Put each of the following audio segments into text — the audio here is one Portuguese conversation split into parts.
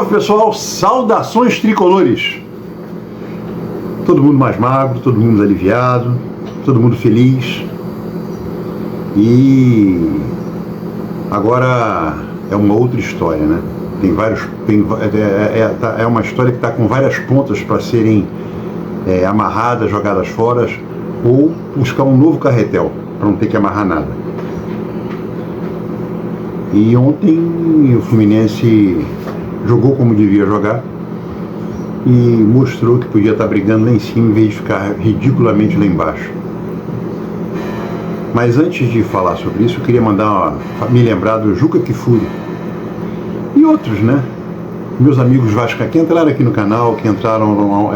Salve pessoal, saudações tricolores! Todo mundo mais magro, todo mundo aliviado, todo mundo feliz. E agora é uma outra história, né? É uma história que está com várias pontas para serem amarradas, jogadas fora, ou buscar um novo carretel para não ter que amarrar nada. E ontem o Fluminense jogou como devia jogar e mostrou que podia estar brigando lá em cima em vez de ficar ridiculamente lá embaixo. Mas antes de falar sobre isso, eu queria me lembrar do Juca Kfouri e outros, né? Meus amigos vascaínos que entraram aqui no canal, que entraram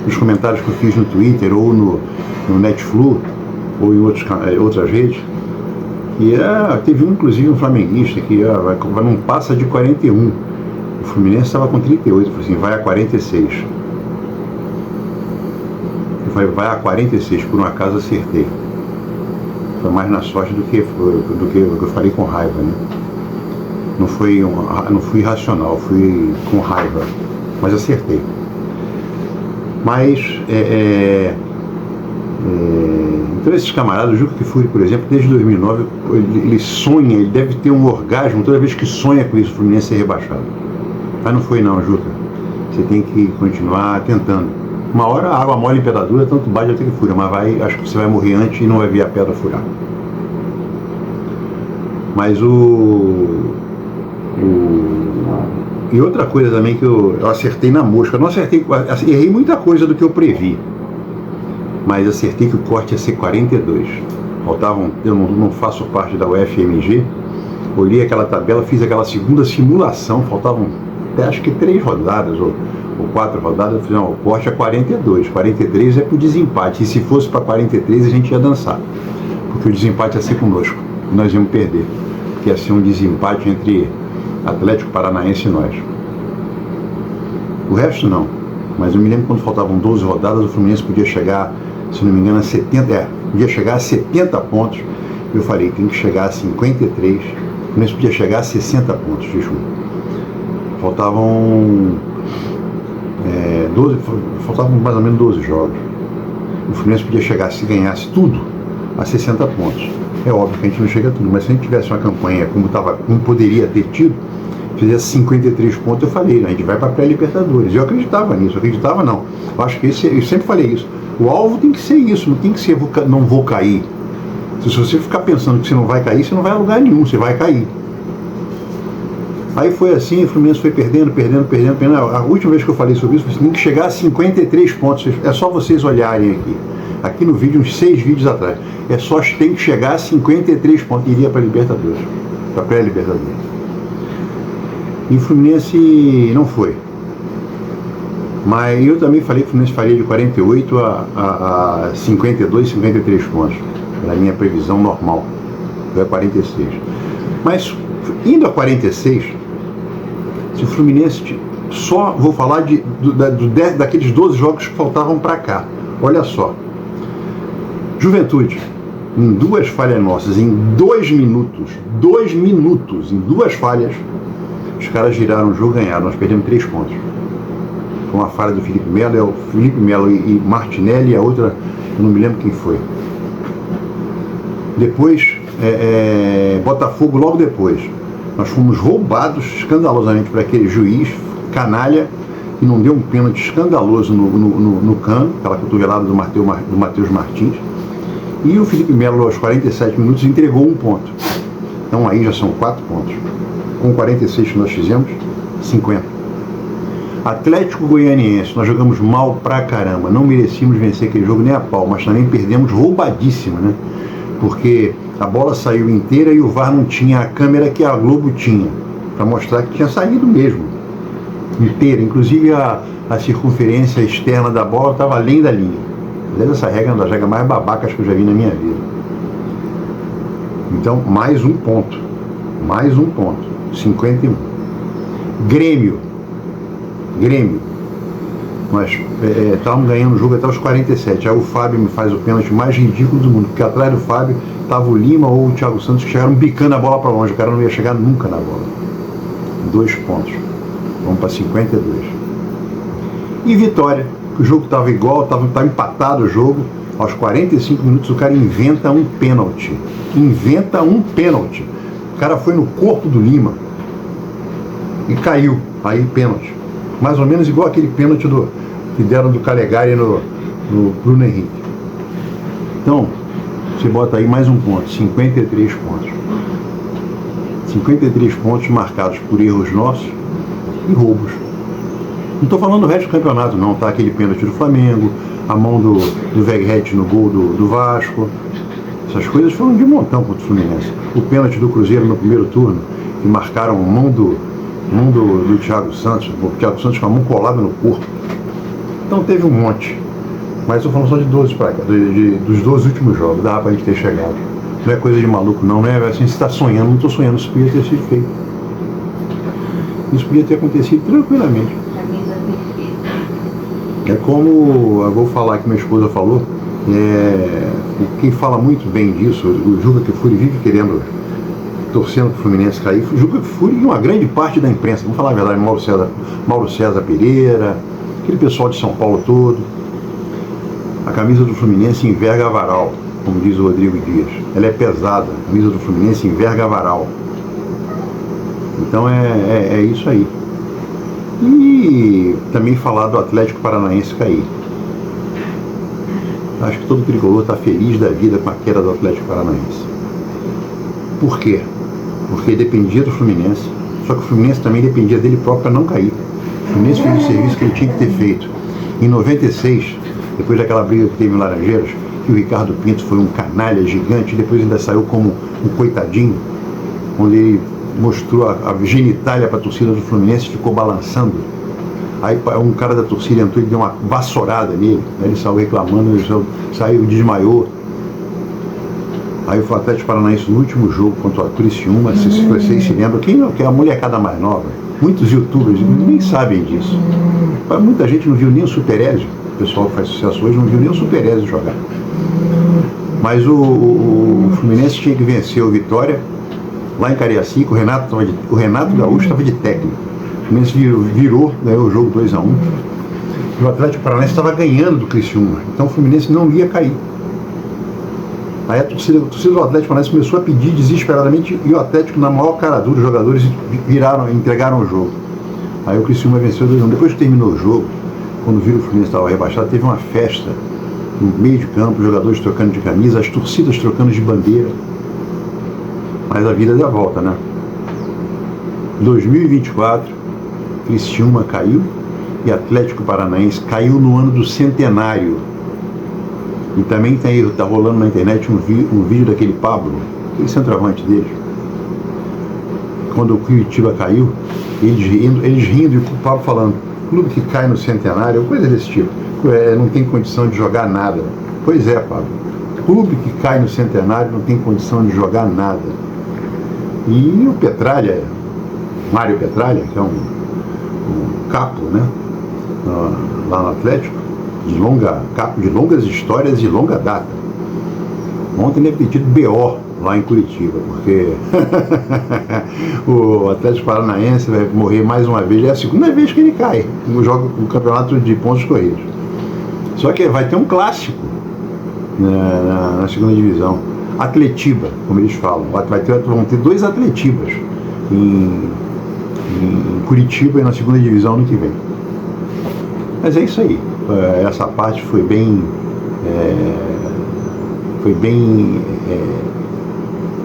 nos comentários que eu fiz no Twitter ou no Netflu ou em outras redes. E teve inclusive um flamenguista que não passa de 41. O Fluminense estava com 38, falou assim, vai a 46. Vai a 46, por um acaso acertei. Foi mais na sorte do que eu falei com raiva, né? Não fui irracional, fui com raiva, mas acertei. Mas então esses camaradas, o Juca Kfouri, por exemplo, desde 2009, ele sonha, ele deve ter um orgasmo toda vez que sonha com isso, o Fluminense ser rebaixado. Mas não foi não, Juca. Você tem que continuar tentando. Uma hora a água mole em pedra dura, tanto bate até que fura, mas acho que você vai morrer antes e não vai ver a pedra furar. Mas e outra coisa também que eu acertei na mosca, não acertei, errei muita coisa do que eu previ. Mas acertei que o corte ia ser 42. Eu não faço parte da UFMG, olhei aquela tabela, fiz aquela segunda simulação, faltavam acho que 3 rodadas ou 4 rodadas, eu fiz, não, o corte é 42, 43 é pro desempate, e se fosse para 43 a gente ia dançar, porque o desempate ia ser conosco, nós íamos perder, porque ia ser um desempate entre Atlético Paranaense e nós. O resto não, mas eu me lembro quando faltavam 12 rodadas, o Fluminense podia chegar, se não me engano, podia chegar a 70 pontos. Eu falei, tem que chegar a 53, o Fluminense podia chegar a 60 pontos, desculpa. Faltavam mais ou menos 12 jogos. O Fluminense podia chegar, se ganhasse tudo, a 60 pontos. É óbvio que a gente não chega a tudo, mas se a gente tivesse uma campanha como poderia ter tido, fizesse 53 pontos, eu falei, a gente vai para a pré-Libertadores. Eu acreditava nisso, eu acho que eu sempre falei isso. O alvo tem que ser isso, não tem que ser não vou cair. Se você ficar pensando que você não vai cair, você não vai a lugar nenhum, você vai cair. Aí foi assim, o Fluminense foi perdendo. A última vez que eu falei sobre isso, você tem que chegar a 53 pontos. É só vocês olharem aqui no vídeo, uns 6 vídeos atrás. Tem que chegar a 53 pontos. Iria para a Libertadores, para a pré-Libertadores. E o Fluminense não foi. Mas eu também falei que o Fluminense faria de 48 a 52, 53 pontos. Era a minha previsão normal. Foi a 46. Mas, indo a 46, se o Fluminense... Só vou falar daqueles 12 jogos que faltavam para cá. Olha só. Juventude, em 2 falhas nossas, em 2 minutos, em 2 falhas, os caras giraram o jogo e ganharam. Nós perdemos 3 pontos. Com a falha do Felipe Melo, e Martinelli, e a outra, eu não me lembro quem foi. Depois, Botafogo, logo depois, nós fomos roubados escandalosamente por aquele juiz, canalha, que não deu um pênalti escandaloso no Cano, aquela cotovelada do Matheus Martins, e o Felipe Melo, aos 47 minutos, entregou 1 ponto. Então aí já são 4 pontos. Com 46 que nós fizemos, 50. Atlético Goianiense, nós jogamos mal pra caramba, não merecíamos vencer aquele jogo nem a pau, mas também perdemos roubadíssimo, né? Porque a bola saiu inteira e o VAR não tinha a câmera que a Globo tinha, para mostrar que tinha saído mesmo, inteira, inclusive a circunferência externa da bola estava além da linha. Essa regra é uma das regras mais babacas que eu já vi na minha vida. Então, mais um ponto, 51. Grêmio, nós estávamos ganhando o jogo até os 47, aí o Fábio me faz o pênalti mais ridículo do mundo, porque atrás do Fábio estava o Lima ou o Thiago Santos, que chegaram bicando a bola para longe, o cara não ia chegar nunca na bola. 2 pontos. Vamos para 52. E Vitória, que o jogo estava igual, estava empatado o jogo. Aos 45 minutos o cara inventa um pênalti. O cara foi no corpo do Lima e caiu. Aí pênalti. Mais ou menos igual aquele pênalti que deram do Calegari no Bruno Henrique. Então, você bota aí mais um ponto, 53 pontos. 53 pontos marcados por erros nossos e roubos. Não estou falando do resto do campeonato não, tá? Aquele pênalti do Flamengo, a mão do Verratti no gol do Vasco. Essas coisas foram de montão contra o Fluminense. O pênalti do Cruzeiro no primeiro turno, que marcaram a mão do Thiago Santos, o Thiago Santos com a mão colada no corpo. Então teve um monte. Mas estou falando só de 12 para cá, dos 12 últimos jogos, dá para a gente ter chegado. Não é coisa de maluco não, né? Assim, você está sonhando, não estou sonhando, isso podia ter sido feito. Isso podia ter acontecido tranquilamente. É como, eu vou falar que minha esposa falou, quem fala muito bem disso, o Juca Kfouri vive torcendo para o Fluminense cair, o Juca Kfouri e uma grande parte da imprensa, vamos falar a verdade, Mauro César Pereira, aquele pessoal de São Paulo todo. A camisa do Fluminense enverga a varal, como diz o Rodrigo Dias. Ela é pesada, a camisa do Fluminense enverga a varal. Então é isso aí. E também falar do Atlético Paranaense cair. Acho que todo tricolor está feliz da vida com a queda do Atlético Paranaense. Por quê? Porque dependia do Fluminense, só que o Fluminense também dependia dele próprio para não cair. O Fluminense fez o serviço que ele tinha que ter feito. Em 96, depois daquela briga que teve em Laranjeiras, que o Ricardo Pinto foi um canalha gigante, depois ainda saiu como um coitadinho, onde ele mostrou a genitália para a torcida do Fluminense, ficou balançando. Aí um cara da torcida entrou e deu uma vassourada nele, aí ele saiu reclamando, saiu, desmaiou. Aí o Atlético Paranaense no último jogo contra o Criciúma, se vocês se lembram, quem não quer a molecada mais nova, muitos youtubers nem sabem disso. Muita gente não viu nem o Super Ezio, o pessoal que faz sucesso hoje não viu nem o Super Ezio jogar. Mas o Fluminense tinha que vencer o Vitória lá em Cariacica. O Renato Gaúcho estava de técnico. O Fluminense virou, ganhou o jogo 2-1. E o Atlético Paranaense estava ganhando do Criciúma. Então o Fluminense não ia cair. Aí a torcida do Atlético Paranaense começou a pedir desesperadamente, e o Atlético, na maior cara dura, os jogadores entregaram o jogo. Aí o Criciúma venceu 2-1. Depois que terminou o jogo, quando viram que o Fluminense estava rebaixado, teve uma festa no meio de campo, os jogadores trocando de camisa, as torcidas trocando de bandeira. Mas a vida deu a volta, né? 2024, Criciúma caiu e Atlético Paranaense caiu no ano do centenário. E também tá rolando na internet um vídeo daquele Pablo, aquele centroavante dele. Quando o Curitiba caiu, eles rindo e o Pablo falando, clube que cai no centenário, coisa desse tipo. Não tem condição de jogar nada. Pois é, Pablo. Clube que cai no centenário não tem condição de jogar nada. E o Petralha, Mário Petralha, que é um capo, né, lá no Atlético, capo de longas histórias e longa data. Ontem ele é pedido BO lá em Curitiba, porque o Atlético Paranaense vai morrer mais uma vez. É a segunda vez que ele cai no campeonato de pontos corridos. Só que vai ter um clássico na segunda divisão. Atletiba, como eles falam. Vão ter 2 Atletibas em Curitiba e na segunda divisão no que vem. Mas é isso aí. Essa parte foi bem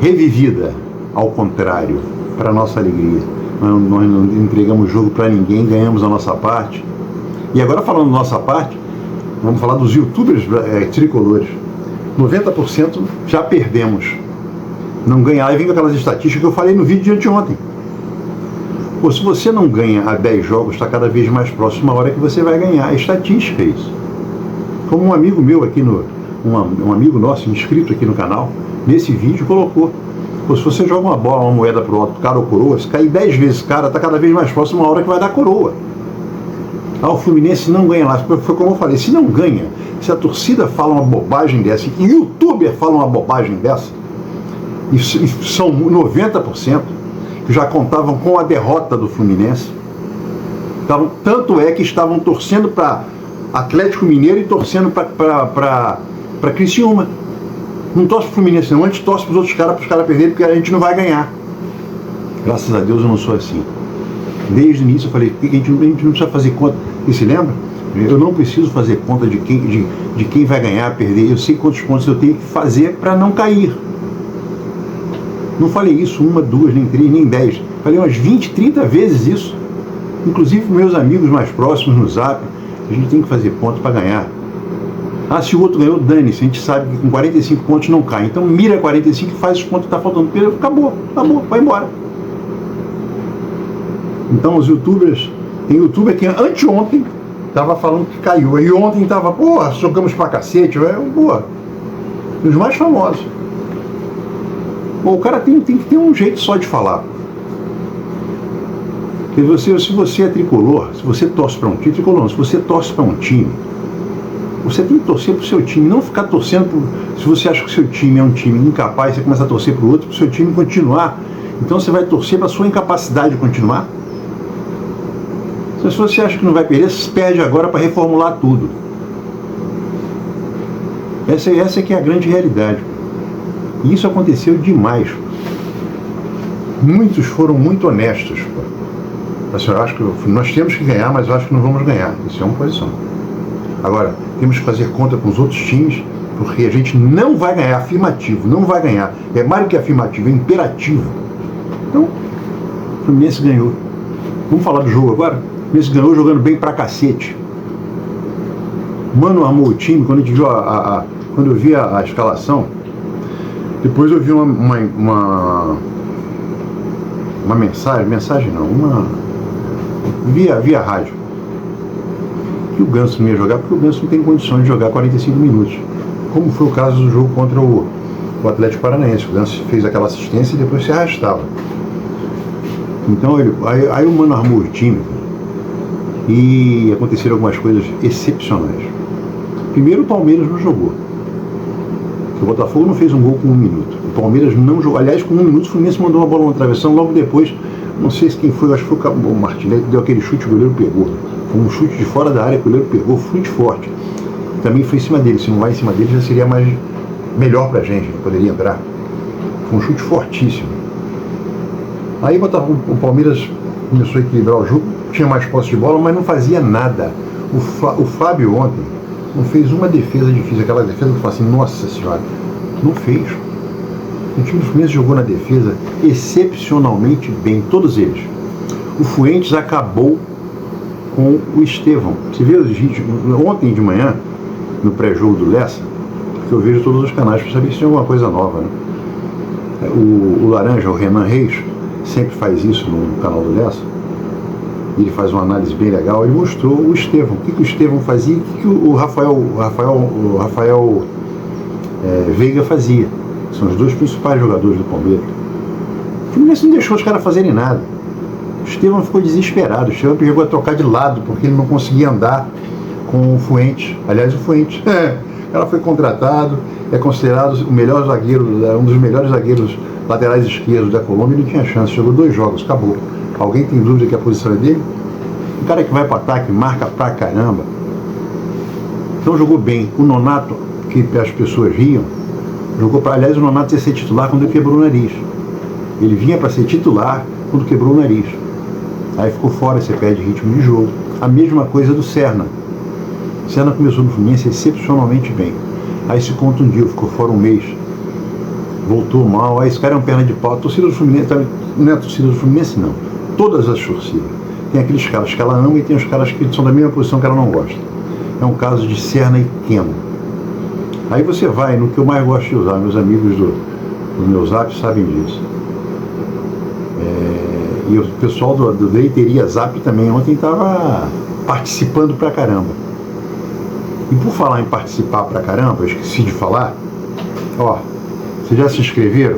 revivida, ao contrário, para nossa alegria. Nós não entregamos jogo para ninguém, ganhamos a nossa parte. E agora, falando da nossa parte, vamos falar dos youtubers tricolores. 90% já perdemos. Não ganhar, e vem com aquelas estatísticas que eu falei no vídeo de anteontem. Pô, se você não ganha a 10 jogos, está cada vez mais próximo uma hora que você vai ganhar. É estatística isso. Como um amigo meu aqui, um amigo nosso, inscrito aqui no canal, nesse vídeo colocou. Pô, se você joga uma bola, uma moeda pro alto, cara ou coroa, se cair 10 vezes cara, está cada vez mais próximo uma hora que vai dar coroa. O Fluminense não ganha lá. Foi como eu falei, se não ganha, se a torcida fala uma bobagem dessa, e o youtuber fala uma bobagem dessa, e são 90% que já contavam com a derrota do Fluminense, Tanto é que estavam torcendo para Atlético Mineiro e torcendo para Criciúma. Não torce para o Fluminense não, antes torce para os outros caras, para os caras perderem, porque a gente não vai ganhar. Graças a Deus eu não sou assim. Desde o início eu falei, a gente não precisa fazer conta. E se lembra? Eu não preciso fazer conta de quem vai ganhar, perder. Eu sei quantos pontos eu tenho que fazer para não cair. Não falei isso 1, 2, nem 3, nem 10. Falei umas 20, 30 vezes isso. Inclusive com meus amigos mais próximos no Zap. A gente tem que fazer ponto para ganhar. Ah, se o outro ganhou, dane-se. A gente sabe que com 45 pontos não cai. Então mira 45 e faz os pontos que está faltando. Acabou, vai embora. Então os youtubers, tem youtuber que anteontem estava falando que caiu. E ontem estava, porra, jogamos pra cacete. Porra, os mais famosos. Pô, o cara tem que ter um jeito só de falar. Se você é tricolor, se você torce para um time, tricolor não, se você torce para um time, você tem que torcer para o seu time, não ficar torcendo se você acha que o seu time é um time incapaz, você começa a torcer para o outro, para o seu time continuar. Então você vai torcer para a sua incapacidade de continuar. Se você acha que não vai perder, você perde agora para reformular tudo. Essa é que é a grande realidade. E isso aconteceu demais. Muitos foram muito honestos. Assim, eu acho que nós temos que ganhar, mas eu acho que não vamos ganhar. Isso é uma posição. Agora, temos que fazer conta com os outros times, porque a gente não vai ganhar, afirmativo, não vai ganhar. É mais do que afirmativo, é imperativo. Então, o Fluminense ganhou. Vamos falar do jogo agora? O Fluminense ganhou jogando bem pra cacete. Mano armou o time, quando a gente viu quando eu vi a escalação, depois eu vi uma mensagem não, via rádio, que o Ganso não ia jogar, porque o Ganso não tem condições de jogar 45 minutos, como foi o caso do jogo contra o Atlético Paranaense. O Ganso fez aquela assistência e depois se arrastava. Então aí o Mano armou o time e aconteceram algumas coisas excepcionais. Primeiro, o Palmeiras não jogou. O Botafogo não fez um gol com 1 minuto. O Palmeiras não jogou. Aliás, com 1 minuto o Fluminense mandou uma bola na travessão. Logo depois, não sei se quem foi, acho que foi o Martinelli, que deu aquele chute, o goleiro pegou. Foi um chute de fora da área, o goleiro pegou, chute forte. Também foi em cima dele. Se não vai em cima dele, já seria melhor pra gente, poderia entrar. Foi um chute fortíssimo. Aí o Palmeiras começou a equilibrar o jogo, tinha mais posse de bola, mas não fazia nada. O Fábio ontem não fez uma defesa difícil, aquela defesa que eu falo assim, nossa senhora, não fez. O time do Fluminense jogou na defesa excepcionalmente bem, todos eles. O Fuentes acabou com o Estevão. Você viu os vídeos ontem de manhã, no pré-jogo do Lessa, que eu vejo todos os canais para saber se tem alguma coisa nova, né? O Laranja, o Renan Reis, sempre faz isso no canal do Lessa. Ele faz uma análise bem legal. Ele mostrou o Estevão, o que o Estevão fazia e o que o Rafael Veiga fazia. São os dois principais jogadores do Palmeiras. O Fluminense não deixou os caras fazerem nada. O Estevão ficou desesperado. O Estevão chegou a trocar de lado porque ele não conseguia andar com o Fuentes. Aliás, o Fuentes, o cara foi contratado, é considerado o melhor zagueiro, um dos melhores zagueiros laterais esquerdos da Colômbia e não tinha chance. Jogou 2 jogos, acabou. Alguém tem dúvida que a posição é dele? Um cara que vai para ataque, marca pra caramba. Então jogou bem. O Nonato, que as pessoas riam, jogou para. Aliás, o Nonato ia ser titular quando ele quebrou o nariz. Ele vinha para ser titular quando quebrou o nariz. Aí ficou fora, você perde ritmo de jogo. A mesma coisa do Serna. O Serna começou no Fluminense excepcionalmente bem. Aí se contundiu, ficou fora 1 mês. Voltou mal. Aí esse cara é um perna de pau. A torcida do Fluminense, não é a torcida do Fluminense, não. Todas as torcidas. Tem aqueles caras que ela ama e tem os caras que são da mesma posição que ela não gosta. É um caso de Serna e Keno. Aí você vai no que eu mais gosto de usar, meus amigos do meu Zap sabem disso. E o pessoal do Leiteria Zap também ontem estava participando pra caramba. E por falar em participar pra caramba, eu esqueci de falar, vocês já se inscreveram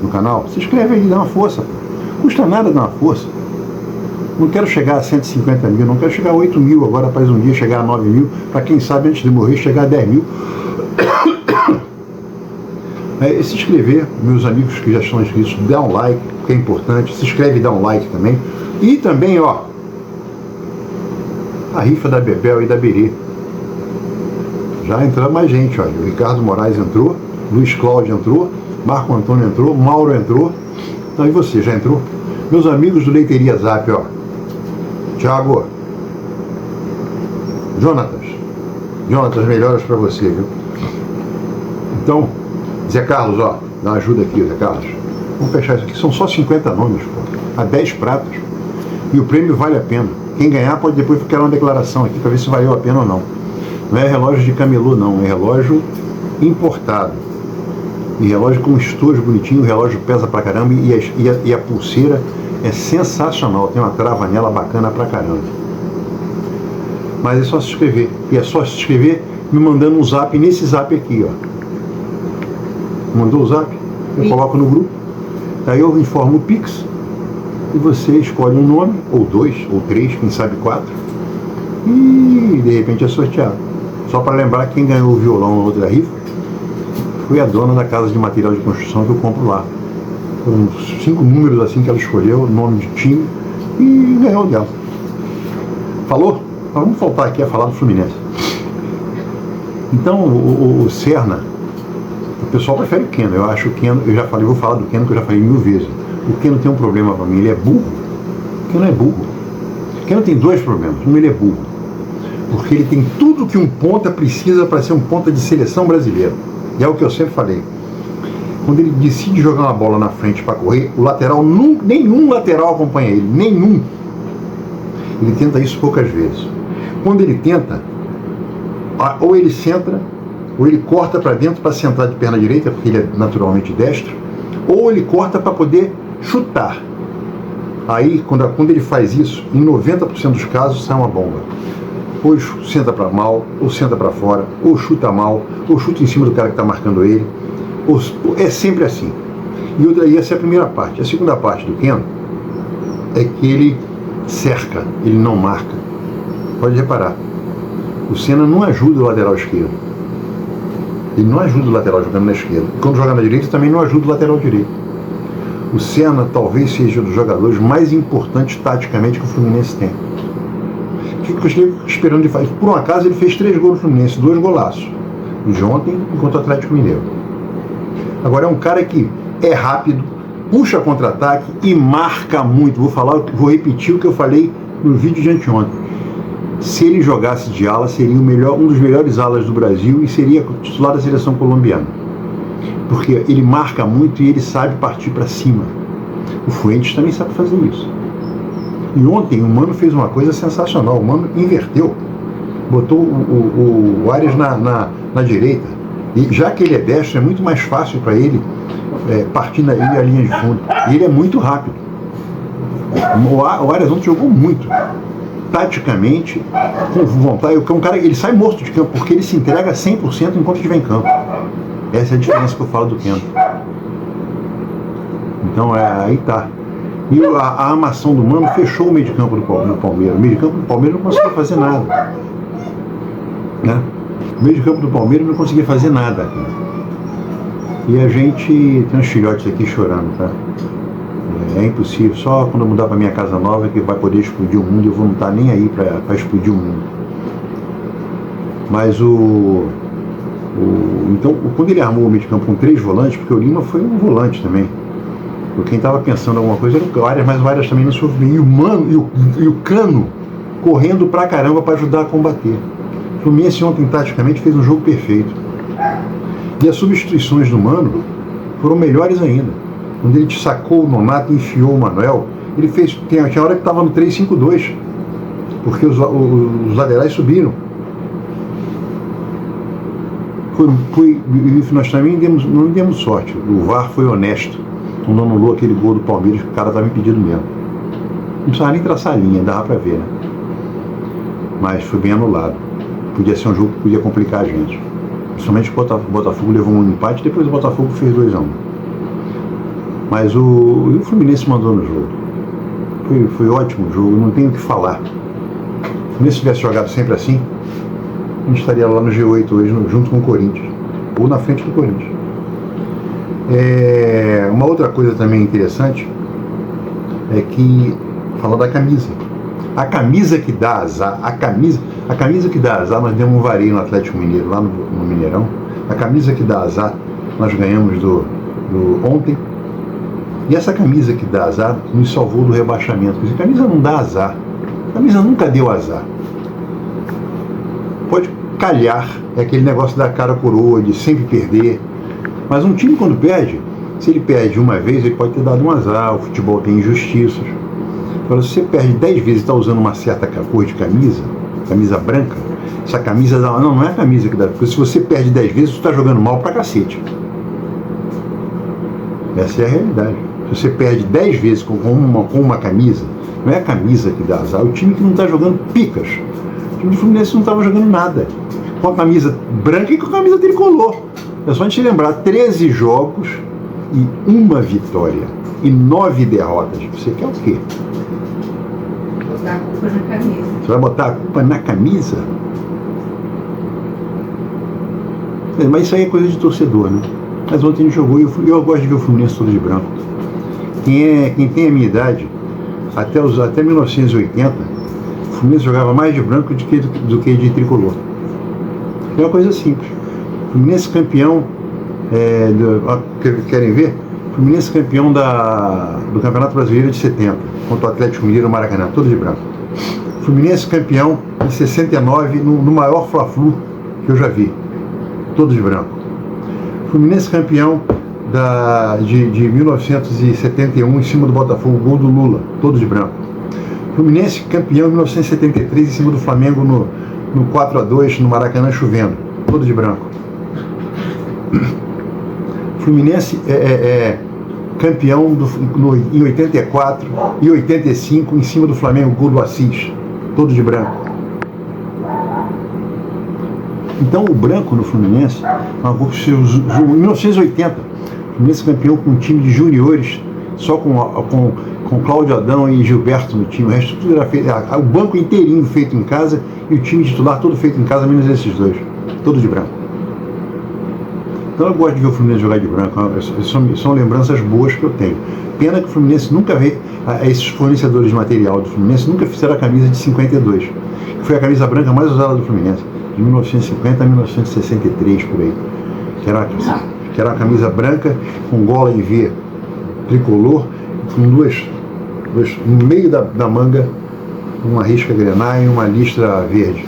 no canal? Se inscreve aí, dá uma força. Não custa nada dar uma força. Não quero chegar a 150 mil, não quero chegar a 8 mil agora, após um dia chegar a 9 mil, para quem sabe antes de morrer chegar a 10 mil. Se inscrever, meus amigos que já estão inscritos, dá um like, que é importante, se inscreve e dá um like também. E também, a rifa da Bebel e da Berê. Já entrou mais gente, olha. O Ricardo Moraes entrou, Luiz Cláudio entrou, Marco Antônio entrou, Mauro entrou. Então, e você, já entrou? Meus amigos do Leiteria Zap, ó. Thiago, Jonatas, melhoras para você, viu? Então, Zé Carlos, ó, dá uma ajuda aqui, Zé Carlos. Vamos fechar isso aqui, são só 50 nomes, pô, a 10 pratos. E o prêmio vale a pena. Quem ganhar pode depois ficar uma declaração aqui para ver se valeu a pena ou não. Não é relógio de camelô, não, é relógio importado. E relógio com estojos bonitinho, o relógio pesa pra caramba e a pulseira é sensacional, tem uma trava nela bacana pra caramba. Mas é só se inscrever. E é só se inscrever me mandando um zap nesse zap aqui, ó. Mandou o zap? Eu coloco no grupo. Aí eu informo o Pix. E você escolhe um nome, ou 2, ou 3, quem sabe 4. E de repente é sorteado. Só para lembrar, quem ganhou o violão na outra rifa foi a dona da casa de material de construção que eu compro lá. Foram 5 números assim que ela escolheu, nome de time, e ganhou dela. Falou? Vamos voltar aqui a falar do Fluminense. Então, o Serna, o pessoal prefere o Keno. Eu acho o Keno, eu já falei, vou falar do Keno, que eu já falei 1000 vezes. O Keno tem um problema para mim, ele é burro. O Keno é burro. O Keno tem 2 problemas. Um, ele é burro. Porque ele tem tudo que um ponta precisa para ser um ponta de seleção brasileira. E é o que eu sempre falei. Quando ele decide jogar uma bola na frente para correr, o lateral, nenhum lateral acompanha ele. Nenhum. Ele tenta isso poucas vezes. Quando ele tenta, ou ele centra, ou ele corta para dentro para centrar de perna direita, porque ele é naturalmente destro, ou ele corta para poder chutar. Aí, quando ele faz isso, em 90% dos casos sai uma bomba. Ou senta para mal, ou senta para fora, ou chuta mal, ou chuta em cima do cara que está marcando ele. É sempre assim. E essa é a primeira parte. A segunda parte do Keno é que ele cerca, ele não marca. Pode reparar. O Senna não ajuda o lateral esquerdo. Ele não ajuda o lateral jogando na esquerda. E quando joga na direita, também não ajuda o lateral direito. O Senna talvez seja um dos jogadores mais importantes taticamente que o Fluminense tem. O que eu estou esperando ele fazer? Por um acaso, ele fez 3 gols no Fluminense, 2 golaços. O de ontem, enquanto o Atlético Mineiro. Agora é um cara que é rápido, puxa contra-ataque e marca muito. Vou repetir o que eu falei no vídeo de anteontem. Se ele jogasse de ala, seria um dos melhores alas do Brasil e seria titular da seleção colombiana. Porque ele marca muito e ele sabe partir para cima. O Fuentes também sabe fazer isso. E ontem o Mano fez uma coisa sensacional. O Mano inverteu. Botou o Arias na direita. E já que ele é destro, é muito mais fácil para ele partir na linha de fundo. E ele é muito rápido. O Arias ontem jogou muito. Taticamente, com vontade. É um cara, ele sai morto de campo porque ele se entrega 100% enquanto estiver em campo. Essa é a diferença que eu falo do Keno. Então aí tá. E a armação do Mano fechou o meio de campo do Palmeiras. O meio de campo do Palmeiras não conseguia fazer nada. Né? O meio de campo do Palmeiras não conseguia fazer nada. E a gente tem uns filhotes aqui chorando, tá? É impossível. Só quando eu mudar para minha casa nova que vai poder explodir o mundo. Eu vou não estar nem aí para explodir o mundo. Mas então, quando ele armou o meio de campo com 3 volantes, porque o Lima foi um volante também. Quem estava pensando em alguma coisa era o Arias, mas o Arias também não soube bem. E o Mano e o Cano correndo pra caramba para ajudar a combater. O Fluminense ontem, taticamente, fez um jogo perfeito. E as substituições do Mano foram melhores ainda. Quando ele sacou o Nonato e enfiou o Manuel, ele fez. Tinha hora que estava no 3-5-2, porque os laterais subiram. Nós também não demos sorte. O VAR foi honesto. Quando anulou aquele gol do Palmeiras, que o cara estava impedido mesmo. Não precisava nem traçar a linha, dava para ver, né? Mas foi bem anulado. Podia ser um jogo que podia complicar a gente. Principalmente o Botafogo levou um empate, depois o Botafogo fez 2-1. Mas o Fluminense mandou no jogo. Foi ótimo o jogo, não tenho o que falar. Se o Fluminense tivesse jogado sempre assim, a gente estaria lá no G8 hoje, junto com o Corinthians. Ou na frente do Corinthians. Uma outra coisa também interessante é que, falando da camisa, A camisa que dá azar, a camisa que dá azar, nós demos um vareio no Atlético Mineiro, lá no Mineirão. A camisa que dá azar, nós ganhamos do ontem. E essa camisa que dá azar nos salvou do rebaixamento. Porque a camisa não dá azar. A camisa nunca deu azar. Pode calhar, é aquele negócio da cara coroa, de sempre perder. Mas um time quando perde, se ele perde uma vez, ele pode ter dado um azar. O futebol tem injustiças. Agora, se você perde 10 vezes e está usando uma certa cor de camisa branca, essa camisa dá... Não é a camisa que dá. Porque se você perde 10 vezes, você está jogando mal pra cacete. Essa é a realidade. Se você perde 10 vezes com uma camisa, não é a camisa que dá azar, é o time que não está jogando picas. O time do Fluminense não estava jogando nada. Com a camisa branca e com a camisa tricolor. É só a gente lembrar, 13 jogos e 1 vitória e 9 derrotas. Você quer o quê? Botar a culpa na camisa. Você vai botar a culpa na camisa? Mas isso aí é coisa de torcedor, né? Mas ontem ele jogou e eu gosto de ver o Fluminense todo de branco. Quem tem a minha idade, até 1980, o Fluminense jogava mais de branco do que de tricolor. É uma coisa simples. Fluminense campeão, querem ver? Fluminense campeão do Campeonato Brasileiro de 70, contra o Atlético Mineiro no Maracanã, todo de branco. Fluminense campeão em 69, no maior Fla-Flu que eu já vi, todo de branco. Fluminense campeão de 1971 em cima do Botafogo, gol do Lula, todo de branco. Fluminense campeão em 1973 em cima do Flamengo no 4-2 no Maracanã chovendo, todo de branco. Fluminense campeão em 84 e 85 em cima do Flamengo, gol do Assis, todo de branco. Então o branco no Fluminense, em 1980, o Fluminense campeão com um time de juniores, só com Cláudio Adão e Gilberto no time, o resto tudo era feito, o banco inteirinho feito em casa e o time titular todo feito em casa, menos esses dois, todo de branco. Então eu gosto de ver o Fluminense jogar de branco, são lembranças boas que eu tenho. Pena que o Fluminense nunca veio, esses fornecedores de material do Fluminense nunca fizeram a camisa de 52, que foi a camisa branca mais usada do Fluminense, de 1950 a 1963, por aí. Que era uma camisa branca, com gola em V tricolor, com duas no meio da manga, uma risca grená e uma listra verde.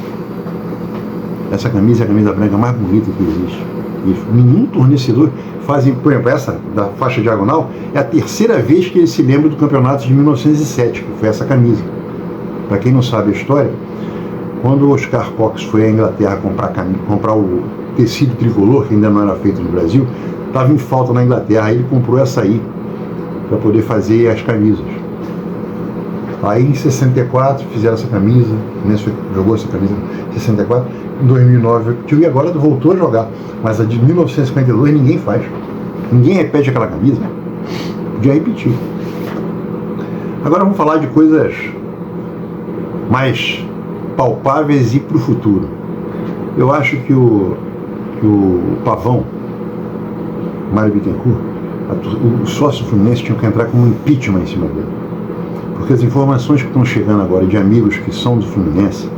Essa camisa é a camisa branca mais bonita que existe. E nenhum fornecedor fazem, por exemplo, essa da faixa diagonal é a terceira vez que ele se lembra do campeonato de 1907, que foi essa camisa. Para quem não sabe a história, quando o Oscar Cox foi à Inglaterra comprar o tecido tricolor, que ainda não era feito no Brasil, estava em falta na Inglaterra, aí ele comprou essa aí para poder fazer as camisas. Aí em 64 fizeram essa camisa, jogou essa camisa em 64, em 2009, e agora voltou a jogar, mas a de 1952 ninguém faz, ninguém repete aquela camisa, podia repetir. Agora vamos falar de coisas mais palpáveis e para o futuro. Eu acho que o Pavão, Mário Bittencourt, o sócio Fluminense tinha que entrar com um impeachment em cima dele. Porque as informações que estão chegando agora de amigos que são do Fluminense,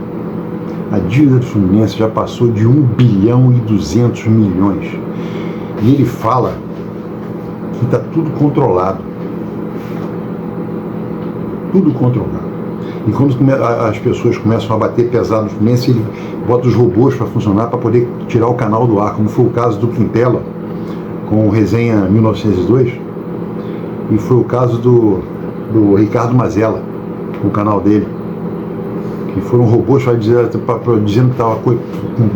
a dívida do Fluminense já passou de 1 bilhão e 200 milhões. E ele fala que está tudo controlado. Tudo controlado. E quando as pessoas começam a bater pesado no Fluminense, ele bota os robôs para funcionar, para poder tirar o canal do ar, como foi o caso do Quintela, com o Resenha 1902, e foi o caso do Ricardo Mazella, com o canal dele, que foram robôs dizendo que estava com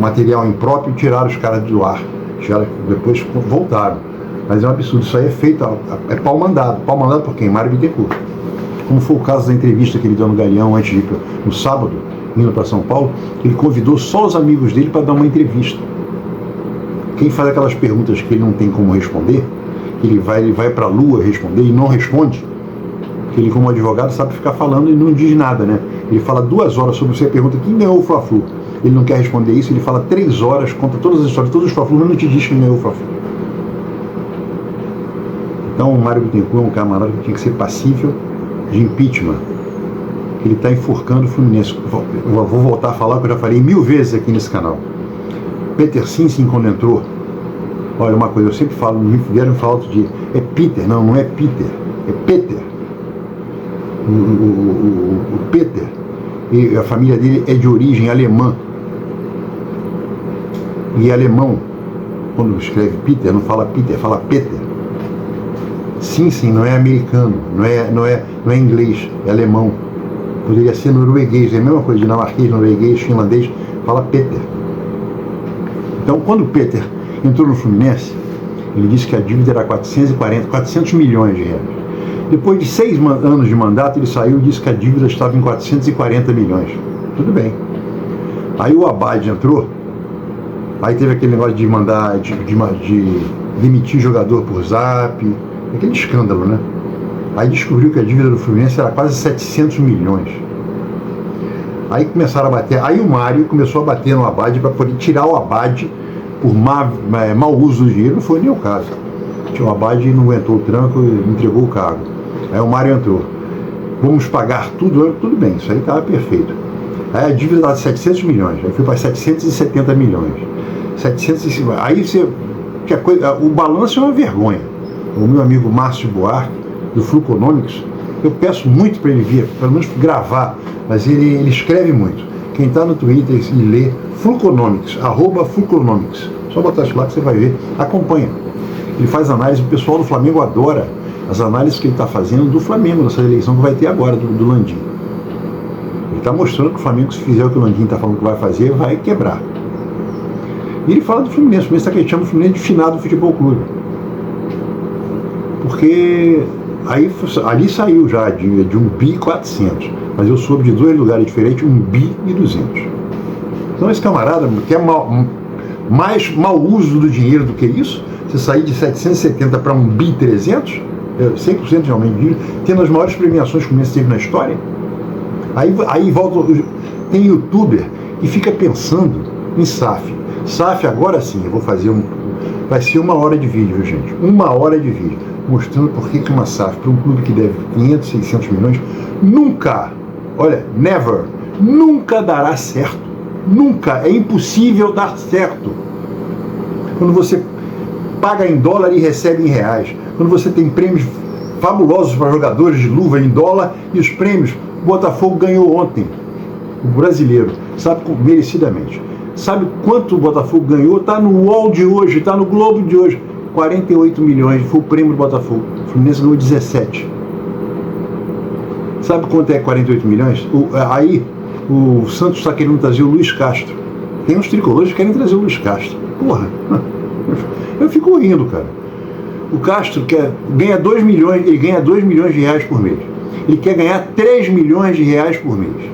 material impróprio e tiraram os caras do ar. Depois voltaram. Mas é um absurdo, isso aí é feito, é pau mandado. Pau mandado por quem? Mário Bittencourt. Como foi o caso da entrevista que ele deu no Galeão antes de ir no sábado, indo para São Paulo, ele convidou só os amigos dele para dar uma entrevista. Quem faz aquelas perguntas que ele não tem como responder, ele vai para a lua responder e não responde, que ele como advogado sabe ficar falando e não diz nada, né? Ele fala 2 horas sobre você, pergunta quem ganhou o Fla-Flu. Ele não quer responder isso, ele fala 3 horas, conta todas as histórias, todos os Fla-Flu, mas não te diz quem ganhou o Fla-Flu. Então o Mário Bittencourt é um camarada que tinha que ser passível de impeachment. Ele está enforcando o Fluminense. Eu vou voltar a falar o que eu já falei 1000 vezes aqui nesse canal. Peter Sinsin, quando entrou, olha uma coisa, eu sempre falo, me vieram falar outro dia, é Peter, não é Peter, é Peter. O Peter, e a família dele é de origem alemã. E alemão, quando escreve Peter, não fala Peter, fala Peter. Sinsin não é americano, não é inglês, é alemão. Poderia ser norueguês, é a mesma coisa, dinamarquês, norueguês, finlandês, fala Peter. Então, quando o Peter entrou no Fluminense, ele disse que a dívida era 400 milhões de reais. Depois de 6 anos de mandato, ele saiu e disse que a dívida estava em 440 milhões. Tudo bem. Aí o Abad entrou, aí teve aquele negócio de mandar, de demitir jogador por zap, aquele escândalo, né? Aí descobriu que a dívida do Fluminense era quase 700 milhões. Aí começaram a bater, aí o Mário começou a bater no Abad para poder tirar o Abad por mau uso do dinheiro, não foi nem o caso. O Abad não aguentou o tranco e entregou o cargo. Aí o Mário entrou. Vamos pagar tudo? Tudo bem, isso aí estava perfeito. Aí a dívida estava de 700 milhões, aí foi para 770 milhões. 750. Aí você, o balanço é uma vergonha. O meu amigo Márcio Buarque, do Fluconomics, eu peço muito para ele vir, pelo menos gravar, mas ele escreve muito. Quem está no Twitter e lê Fluconomics, @Fluconomics, só botar isso lá que você vai ver, acompanha. Ele faz análise, o pessoal do Flamengo adora as análises que ele está fazendo do Flamengo, nessa eleição que vai ter agora, do Landim. Ele está mostrando que o Flamengo, se fizer o que o Landim está falando que vai fazer, vai quebrar. E ele fala do Fluminense, o Fluminense está queixando o Fluminense de finado futebol clube. Porque aí, ali saiu já de 1 bi e 400, mas eu soube de 2 lugares diferentes, 1 bi e 200. Então esse camarada quer mais mau uso do dinheiro do que isso, você sair de 770 para 1 bi e 300, 100% de aumento de dinheiro, tendo as maiores premiações que o Fluminense teve na história. Aí volta, tem youtuber que fica pensando em SAF. SAF agora sim, eu vou fazer vai ser 1 hora de vídeo, gente, 1 hora de vídeo, mostrando por que uma SAF para um clube que deve 500, 600 milhões, nunca, olha, never, nunca dará certo. Nunca, é impossível dar certo. Quando você paga em dólar e recebe em reais, quando você tem prêmios fabulosos para jogadores de luva em dólar e os prêmios, o Botafogo ganhou ontem, o brasileiro, sabe, merecidamente. Sabe quanto o Botafogo ganhou? Está no UOL de hoje, está no Globo de hoje. 48 milhões, foi o prêmio do Botafogo. O Fluminense ganhou 17. Sabe quanto é 48 milhões? Aí o Santos está querendo trazer o Luiz Castro. Tem uns tricolores que querem trazer o Luiz Castro. Porra, eu fico rindo, cara. O Castro ganha 2 milhões, ele ganha 2 milhões de reais por mês. Ele quer ganhar 3 milhões de reais por mês.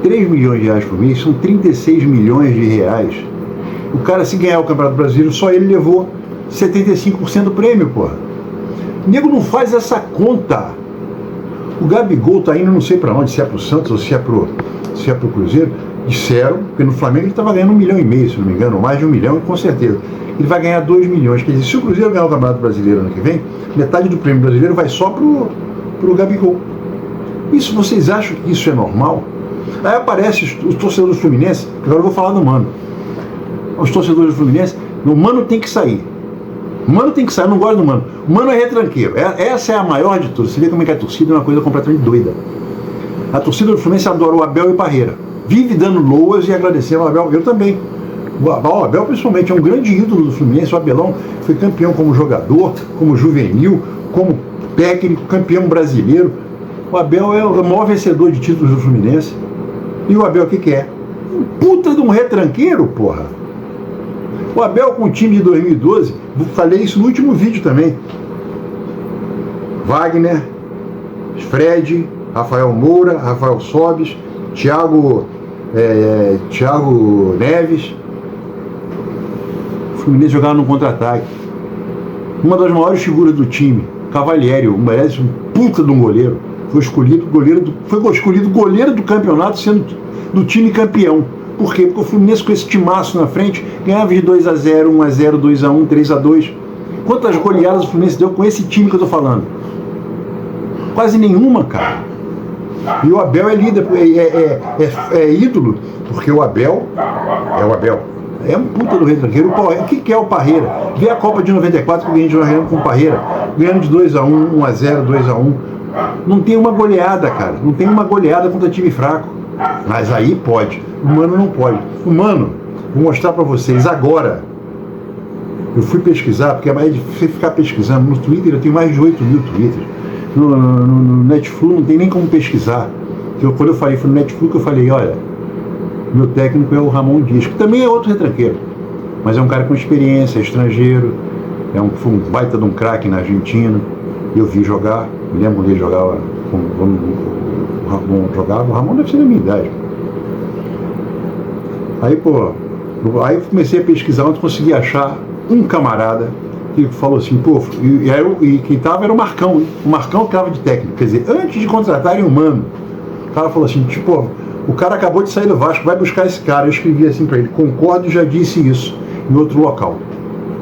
3 milhões de reais por mês são 36 milhões de reais. O cara, se ganhar o Campeonato Brasileiro, só ele levou 75% do prêmio, porra. O nego não faz essa conta. O Gabigol tá indo não sei para onde, se é pro Santos ou se é pro Cruzeiro. Disseram, porque no Flamengo ele estava ganhando 1,5 milhão, se não me engano, mais de 1 milhão, com certeza. Ele vai ganhar 2 milhões. Quer dizer, se o Cruzeiro ganhar o Campeonato Brasileiro ano que vem, metade do prêmio brasileiro vai só pro Gabigol. Isso, vocês acham que isso é normal? Aí aparece os torcedores do Fluminense, agora eu vou falar do Mano. Os torcedores do Fluminense, o Mano tem que sair. O Mano tem que sair, eu não gosto do Mano. O Mano é retranqueiro. Essa é a maior de todas. Você vê como é que a torcida é uma coisa completamente doida. A torcida do Fluminense adora o Abel e o Parreira. Vive dando loas e agradecendo ao Abel. Eu também. O Abel, principalmente, é um grande ídolo do Fluminense. O Abelão foi campeão como jogador, como juvenil, como técnico, campeão brasileiro. O Abel é o maior vencedor de títulos do Fluminense. E o Abel o que é? Um puta de um retranqueiro, porra. O Abel com o time de 2012, falei isso no último vídeo também. Wagner, Fred, Rafael Moura, Rafael Sobis, Thiago Neves. O Fluminense jogava no contra-ataque. Uma das maiores figuras do time, Cavalieri, merece um puta de um goleiro. Foi escolhido goleiro do campeonato, sendo do time campeão. Por quê? Porque o Fluminense, com esse timaço na frente, ganhava de 2-0, 1-0, 2-1, 3-2. Quantas goleadas o Fluminense deu com esse time que eu tô falando? Quase nenhuma, cara. E o Abel é líder, é ídolo, porque o Abel é o Abel. É um puta do retranqueiro. O que é o Parreira? Vê a Copa de 94 que a gente ganhou com o Parreira, ganhando de 2-1, 1-0, 2-1. Não tem uma goleada, cara. Não tem uma goleada contra time fraco. Mas aí pode. O Mano não pode. O Mano, vou mostrar pra vocês agora. Eu fui pesquisar, porque é mais difícil ficar pesquisando. No Twitter eu tenho mais de 8 mil Twitters. No Netflix não tem nem como pesquisar. Quando eu falei, foi no Netflix que eu falei, olha, meu técnico é o Ramon Dias, que também é outro retranqueiro, mas é um cara com experiência, é estrangeiro, foi um baita de um craque na Argentina. Eu vi jogar, me lembro quando ele jogava, o Ramon deve ser da minha idade. Aí, aí eu comecei a pesquisar, onde consegui achar um camarada que falou assim, e quem tava era o Marcão, hein? O Marcão que tava de técnico, quer dizer, antes de contratarem o Mano, o cara falou assim, o cara acabou de sair do Vasco, vai buscar esse cara. Eu escrevi assim pra ele, concordo e já disse isso em outro local.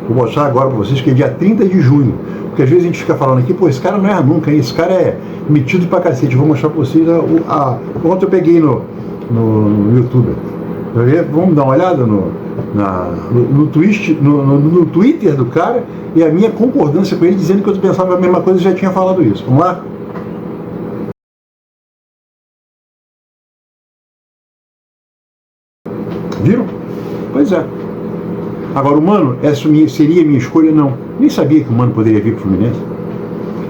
Vou mostrar agora pra vocês que é dia 30 de junho, porque às vezes a gente fica falando aqui, esse cara não erra nunca, hein? Esse cara é metido pra cacete. Vou mostrar pra vocês quanto eu peguei no YouTube. Vamos dar uma olhada no Twitter do cara e a minha concordância com ele, dizendo que eu pensava a mesma coisa e já tinha falado isso. Vamos lá? Viram? Pois é. Agora, o Mano, seria minha escolha? Não. Nem sabia que o Mano poderia vir para o Fluminense.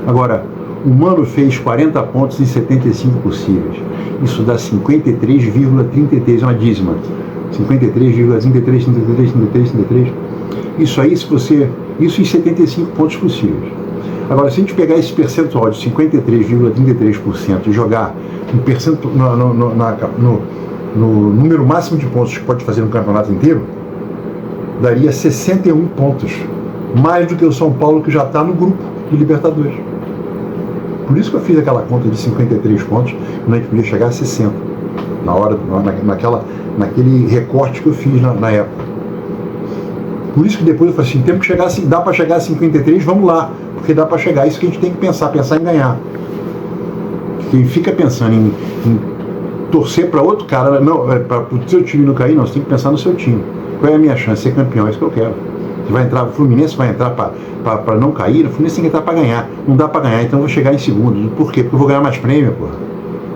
Agora, o Mano fez 40 pontos em 75 possíveis. Isso dá 53,33, uma dízima. 53,33. Isso aí, isso em 75 pontos possíveis. Agora, se a gente pegar esse percentual de 53,33% e jogar no número máximo de pontos que pode fazer no campeonato inteiro, daria 61 pontos. Mais do que o São Paulo, que já está no grupo de Libertadores. Por isso que eu fiz aquela conta de 53 pontos, e a gente podia chegar a 60. Naquele recorte que eu fiz na época. Por isso que depois eu falei assim, temos que chegar assim, dá para chegar a 53, vamos lá, porque dá para chegar. Isso que a gente tem que pensar em ganhar. Quem fica pensando em torcer para outro cara, não, para o seu time não cair, não, você tem que pensar no seu time. Qual é a minha chance de ser campeão? É isso que eu quero. Você vai entrar, o Fluminense vai entrar para não cair, o Fluminense tem que entrar para ganhar. Não dá para ganhar, então eu vou chegar em segundo. Por quê? Porque eu vou ganhar mais prêmio, porra.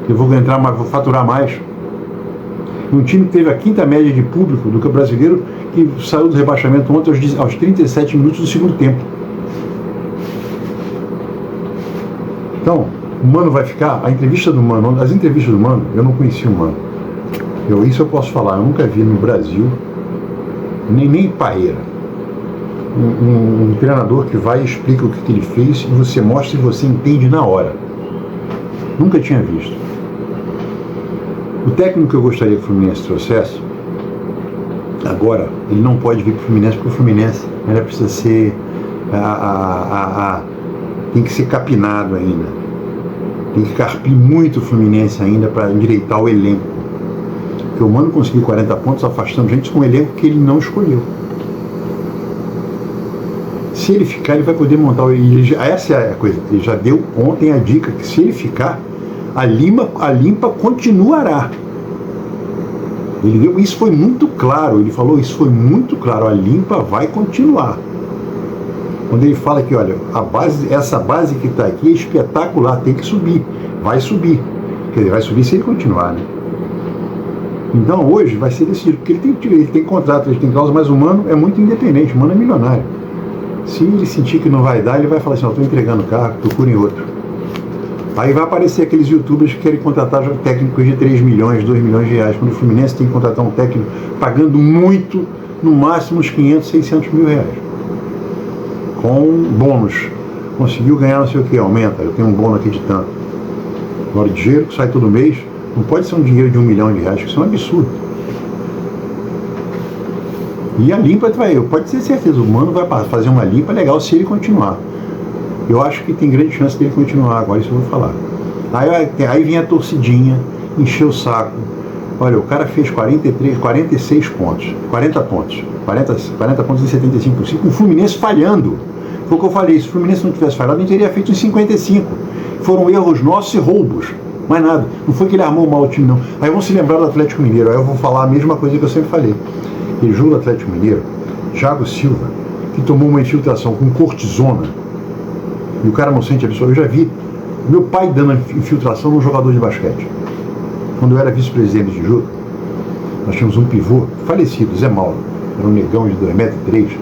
Eu vou entrar mais, vou faturar mais. Um time que teve a quinta média de público do que o brasileiro, que saiu do rebaixamento ontem aos 37 minutos do segundo tempo. Então, o Mano vai ficar, as entrevistas do Mano, eu não conhecia o Mano. Isso eu posso falar, eu nunca vi no Brasil, nem Parreira. Um treinador que vai e explica o que ele fez, e você mostra e você entende na hora. Nunca tinha visto. O técnico que eu gostaria que o Fluminense trouxesse, agora, ele não pode vir para o Fluminense, porque o Fluminense ainda precisa ser, tem que ser capinado ainda. Tem que carpir muito o Fluminense ainda para endireitar o elenco. Porque o Mano conseguiu 40 pontos afastando gente com um elenco que ele não escolheu. Se ele ficar, ele vai poder montar essa é a coisa. Ele já deu ontem a dica que se ele ficar, a limpa continuará. Isso foi muito claro, ele falou, isso foi muito claro, a limpa vai continuar. Quando ele fala que, olha, essa base que está aqui é espetacular, tem que subir, vai subir. Quer dizer, vai subir se ele continuar, né? Então hoje vai ser decidido, porque ele tem contrato, ele tem cláusula, mas o Mano é muito independente, o Mano é milionário. Se ele sentir que não vai dar, ele vai falar assim, estou entregando o carro, procurem outro. Aí vai aparecer aqueles youtubers que querem contratar técnicos de 3 milhões, 2 milhões de reais, quando o Fluminense tem que contratar um técnico pagando muito, no máximo uns 500, 600 mil reais. Com bônus. Conseguiu ganhar não sei o que, aumenta, eu tenho um bônus aqui de tanto. Agora o dinheiro que sai todo mês, não pode ser um dinheiro de 1 milhão de reais, isso é um absurdo. E a limpa, pode ter certeza, o Mano vai fazer uma limpa legal se ele continuar. Eu acho que tem grande chance dele continuar, agora isso eu vou falar. Aí vem a torcidinha, encheu o saco. Olha, o cara fez 46 pontos, 40 pontos em 75%, com o Fluminense falhando. Foi o que eu falei, se o Fluminense não tivesse falhado, a gente teria feito em 55. Foram erros nossos e roubos. Mais nada. Não foi que ele armou mal o time, não. Aí vão se lembrar do Atlético Mineiro. Aí eu vou falar a mesma coisa que eu sempre falei. Aquele jogo do Atlético Mineiro, Thiago Silva, que tomou uma infiltração com cortisona, e o cara não sente absurdo. Eu já vi meu pai dando infiltração num jogador de basquete. Quando eu era vice-presidente de Tijuca, nós tínhamos um pivô falecido, Zé Mauro. Era um negão de 2,3 m.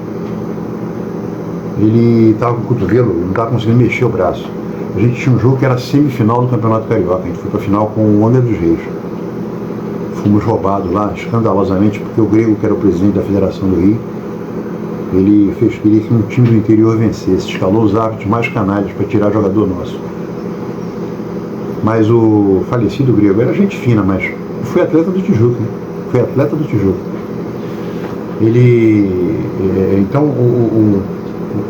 Ele estava com o cotovelo, não estava conseguindo mexer o braço. A gente tinha um jogo que era semifinal do Campeonato Carioca. A gente foi para a final com o André dos Reis. Fomos roubados lá, escandalosamente, porque o Grego, que era o presidente da Federação do Rio, ele queria que um time do interior vencesse. Escalou os árbitros mais canalhas para tirar jogador nosso. Mas o falecido Grego era gente fina, mas foi atleta do Tijuca. Né? Foi atleta do Tijuca. Ele... Então,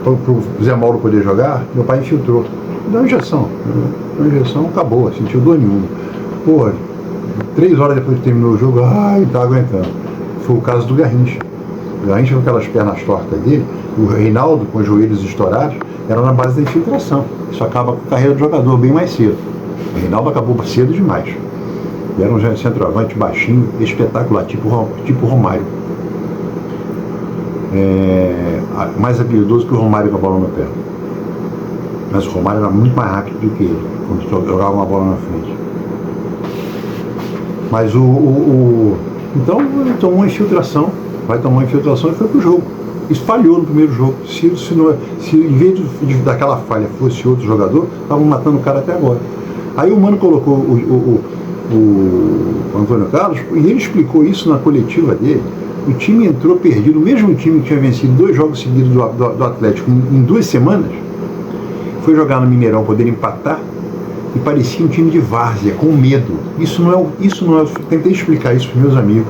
para o Zé Mauro poder jogar, meu pai infiltrou. Deu uma injeção. Acabou, sentiu dor nenhuma. Pô, 3 horas depois que terminou o jogo, não estava aguentando. Foi o caso do Garrincha. O Garrincha com aquelas pernas tortas dele, o Reinaldo com os joelhos estourados, era na base da infiltração. Isso acaba com a carreira do jogador bem mais cedo. O Reinaldo acabou cedo demais. Ele era um centroavante baixinho, espetacular, tipo Romário. Mais habilidoso que o Romário com a bola no pé. Mas o Romário era muito mais rápido do que ele, quando jogava uma bola na frente. Mas então ele tomou uma infiltração, vai tomar uma infiltração e foi pro jogo. Isso falhou no primeiro jogo. Se em vez daquela falha fosse outro jogador, estavam matando o cara até agora. Aí o Mano colocou o Antônio Carlos e ele explicou isso na coletiva dele. O time entrou perdido, o mesmo time que tinha vencido 2 jogos seguidos do Atlético em 2 semanas, foi jogar no Mineirão, poder empatar, e parecia um time de várzea, com medo. Isso não é, tentei explicar isso para meus amigos,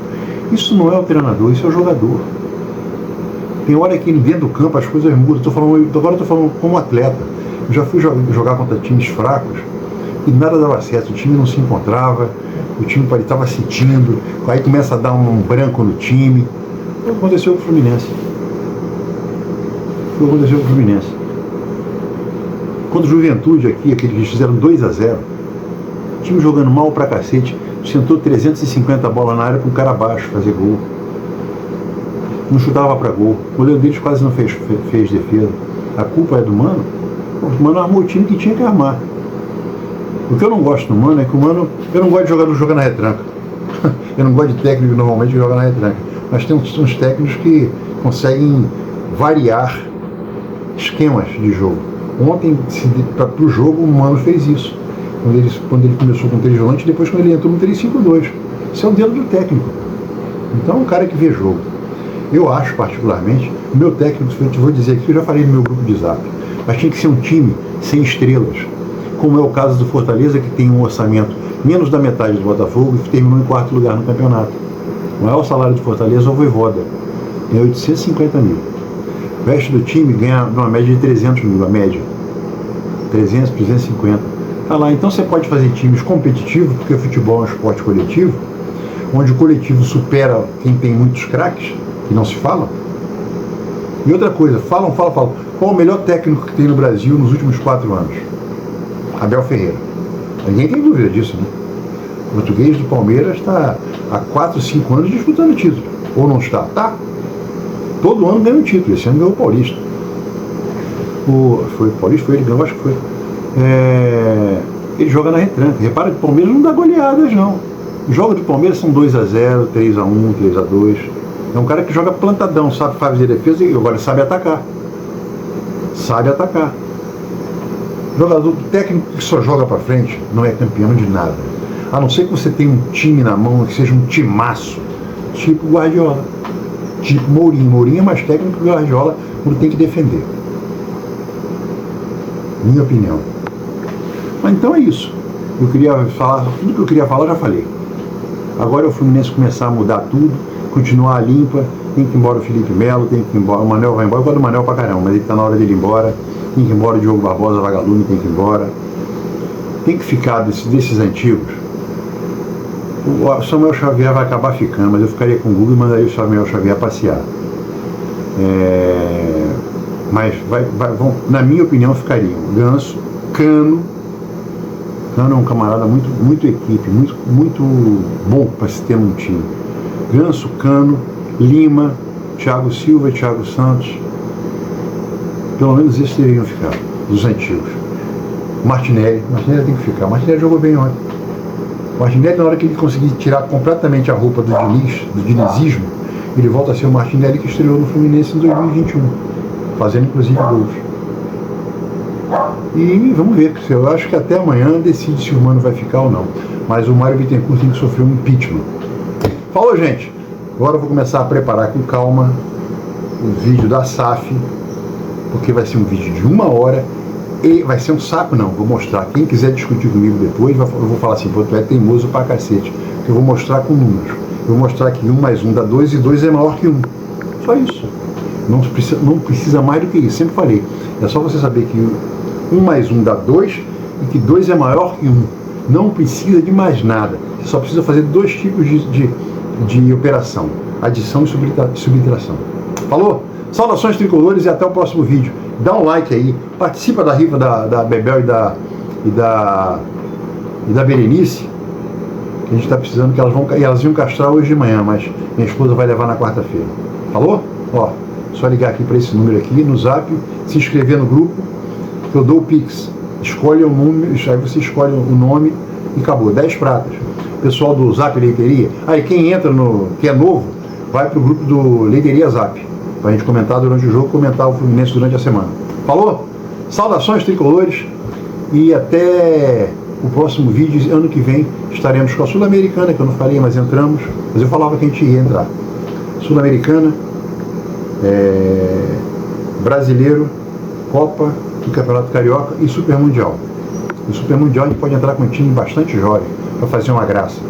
isso não é o treinador, isso é o jogador. Tem hora que dentro do campo as coisas mudam. Agora estou falando como atleta. Eu já fui jogar contra times fracos e nada dava certo, o time não se encontrava, o time estava sentindo, aí começa a dar um branco no time. Aconteceu com o Fluminense. Quando o Juventude aqui, aqueles que fizeram 2-0, o time jogando mal pra cacete, sentou 350 bolas na área para um cara abaixo fazer gol. Não chutava para gol. O goleiro deles quase não fez defesa. A culpa é do Mano? O Mano armou o time que tinha que armar. O que eu não gosto do Mano é que o Mano... Eu não gosto de jogador que joga na retranca. Eu não gosto de técnico normalmente que joga na retranca. Mas tem uns técnicos que conseguem variar esquemas de jogo. Ontem, para o jogo, o Mano fez isso. Quando ele começou com 3 volantes, depois quando ele entrou no 3-5-2. Isso é o dedo do técnico. Então é um cara que vê jogo. Eu acho, particularmente, o meu técnico, eu te vou dizer aqui, eu já falei no meu grupo de zap, mas tinha que ser um time sem estrelas, como é o caso do Fortaleza, que tem um orçamento menos da metade do Botafogo e que terminou em 4º lugar no campeonato. O maior salário do Fortaleza é o Voivoda, é 850 mil. O resto do time ganha uma média de 300 mil, a média. 300, 350. Tá lá, então você pode fazer times competitivos, porque o futebol é um esporte coletivo, onde o coletivo supera quem tem muitos craques, que não se falam. E outra coisa, falam. Qual o melhor técnico que tem no Brasil nos últimos 4 anos? Abel Ferreira. Ninguém tem dúvida disso, né? O português do Palmeiras está há 4, 5 anos disputando título. Ou não está? Tá. Todo ano ganha um título. Esse ano ganhou o Paulista. Foi o Paulista? Foi ele que ganhou? Acho que foi. Ele joga na retranca. Repara que o Palmeiras não dá goleadas, não. Os jogos do Palmeiras são 2-0, 3-1, 3-2. É um cara que joga plantadão, sabe fazer defesa e agora sabe atacar. Jogador técnico que só joga pra frente não é campeão de nada. A não ser que você tenha um time na mão, que seja um timaço, tipo Guardiola, tipo Mourinho. Mourinho é mais técnico que o Guardiola quando tem que defender. Minha opinião. Mas então é isso. Eu queria falar, tudo que eu queria falar eu já falei. Agora é o Fluminense começar a mudar tudo, continuar limpa, tem que ir embora o Felipe Melo, tem que ir embora, o Manel vai embora, eu gosto do Manel pra caramba, mas ele tá na hora dele ir embora, tem que ir embora o Diogo Barbosa, Vagalume tem que ir embora, tem que ficar desses antigos. O Samuel Xavier vai acabar ficando, mas eu ficaria com o Google e mandaria o Samuel Xavier passear. Mas na minha opinião ficariam Ganso, Cano, Cano é um camarada muito equipe, muito bom para se ter num time. Ganso, Cano, Lima, Thiago Silva e Thiago Santos. Pelo menos esses deveriam ficar, dos antigos. Martinelli tem que ficar. Martinelli jogou bem ontem. Martinelli, na hora que ele conseguir tirar completamente a roupa do dinizismo, ele volta a ser o Martinelli que estreou no Fluminense em 2021, fazendo inclusive gols. E vamos ver, eu acho que até amanhã decide se o Mano vai ficar ou não. Mas o Mário Bittencourt tem que sofrer um impeachment. Falou, gente! Agora eu vou começar a preparar com calma o vídeo da SAF, porque vai ser um vídeo de 1 hora e vai ser um saco, não. Vou mostrar. Quem quiser discutir comigo depois, eu vou falar assim, pô, tu é teimoso pra cacete. Eu vou mostrar com números. Eu vou mostrar que 1 mais 1 dá 2 e 2 é maior que 1. Só isso. Não precisa mais do que isso. Sempre falei. É só você saber que 1 mais 1 dá 2 e que 2 é maior que 1. Não precisa de mais nada. Você só precisa fazer 2 tipos de operação. Adição e subtração. Falou? Saudações tricolores e até o próximo vídeo. Dá um like aí. Participa da rifa da Bebel e da Berenice. A gente está precisando que elas iam castrar hoje de manhã, mas minha esposa vai levar na quarta-feira. Falou? Ó, só ligar aqui para esse número aqui no Zap, se inscrever no grupo, que eu dou o Pix. Escolhe o número, aí você escolhe o nome e acabou. 10 pratas. Pessoal do Zap Leiteria. Aí quem entra que é novo, vai pro grupo do Leiteria Zap, pra gente comentar durante o jogo, comentar o Fluminense durante a semana. Falou? Saudações tricolores e até o próximo vídeo. Ano que vem estaremos com a Sul-Americana, que eu não falei, mas entramos. Mas eu falava que a gente ia entrar. Sul-Americana, Brasileiro, Copa do Campeonato Carioca e Super Mundial. No Super Mundial a gente pode entrar com um time bastante jovem para fazer uma graça.